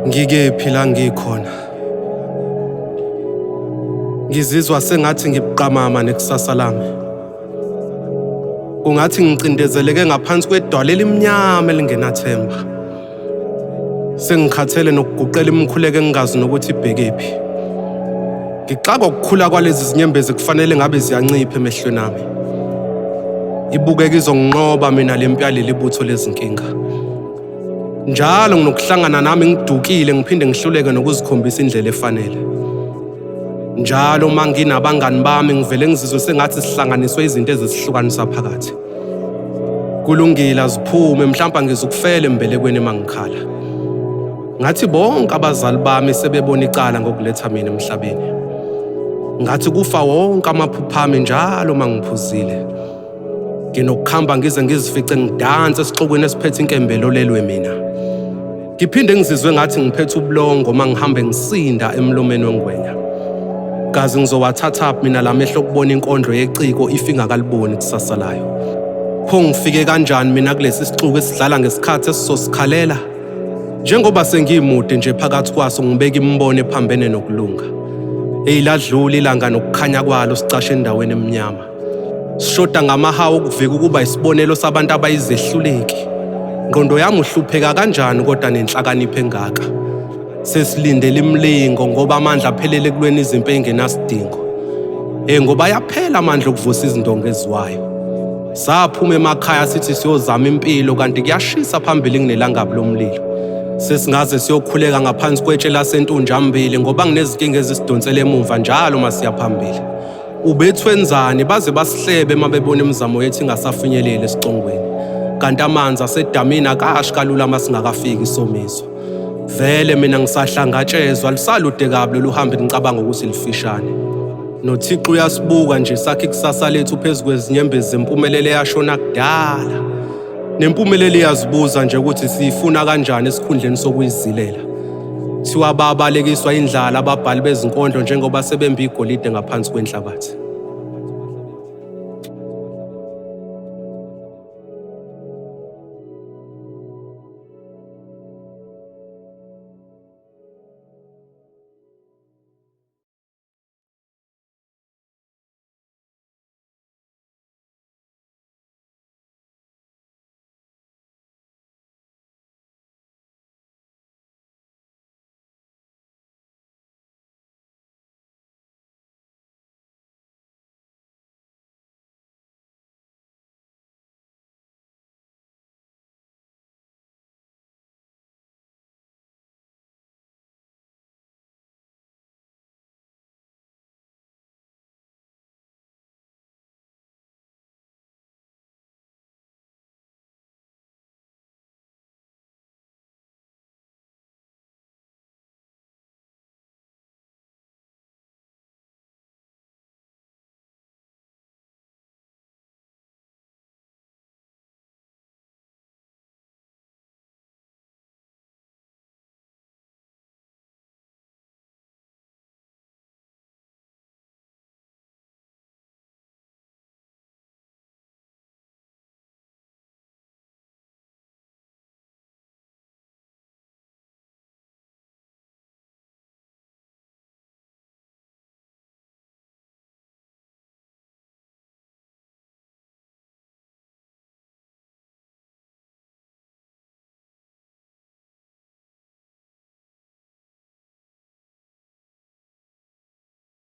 Ngikephi la ngikhona? Ngizizwa sengathi ngibuqamama nekusasa lami. Kungathi ngicindezeleke ngaphansi kwedwala elimnyama elingenathemba. Sengikhathele nokuguqela imikhuleko engingazi nokuthi ibhekephi. Ngixaka ukukhula kwalezi zinyembezi kufanele ngabe ziyancipha emehlweni ami. Ibukeka izonginqoba mina lempi yaleli butho lezinkinga. Njalo nginokuhlangana nami ngidukile ngiphinde ngihluleke nokuzikhombisa indlela efanele. Njalo uma nginabangani bami ngivele ngizizwe sengathi sihlanganiswe izinto ezisihlukanisa phakathi. Kulungile aziphume mhlawumbe ngizokufela embelekweni mangikhala. Ngathi bonke abazali bami sebebona icala ngokuletha mina emhlabeni. Ngathi kufa wonke amaphupha ami njalo mangiphuzile. Nginokukhamba ngize ngizifice ngidansa esixukwini esiphethe inkembelo lelwe mina. Ngiphinde ngizizwe ngathi ngiphethe ubulongo mangihambe ngisinda emlomeni wengwenya. Kazi ngizowathatha mina lamehlo okubona inkondlo yeciko ifingakaliboni kusasa layo. Pho ngifike kanjani mina kulesi sixuku esidlala ngesikhathi esizosikhalela? Njengoba sengimude nje phakathi kwaso ngibeka imbono ephambene nokulunga. Eyiladlula ilanga nokukhanya kwalo sicashe endaweni emnyama. Sishoda ngamahawu okuvika ukuba isibonelo sabantu abayizehluleki. Ingqondo yami uhlupheka kanjani kodwa nenhlakanipho engaka. Sesilindele imlingo ngoba amandla aphelele ekulweni izimpi engenasidingo. Ngoba yaphela amandla okuvusa izindonga eziwayo. Saphuma emakhaya sithi siyozama impilo kanti kuyashisa phambili kunelangabi lomlilo. Sesingaze siyokhuleka ngaphansi kwetshe lasentunjambili ngoba nginezinkinga ezisidonsela emuva njalo masiya phambili. Ubethwenzani baze basihlebe mabebona imizamo yethu ingasafinyeleli esicongweni. Kanti amanzi asedamini akashi kalula masingakafiki isomiso. Vele mina ngisahlangatshezwa alisalude kabi lolu hambo ngicabanga ukuthi lifishane. NoThixo uyasibuka nje sakhe ikusasa lethu phezu kwezinyembezi zempumelelo eyashona kudala. Nempumelelo iyazibuza nje ukuthi siyifuna kanjani esikhundleni sokuyizilela. Thiwa babalekiswa indlala ababhali bezinkondlo njengoba sebemba igolide ngaphansi kwenhlabathi.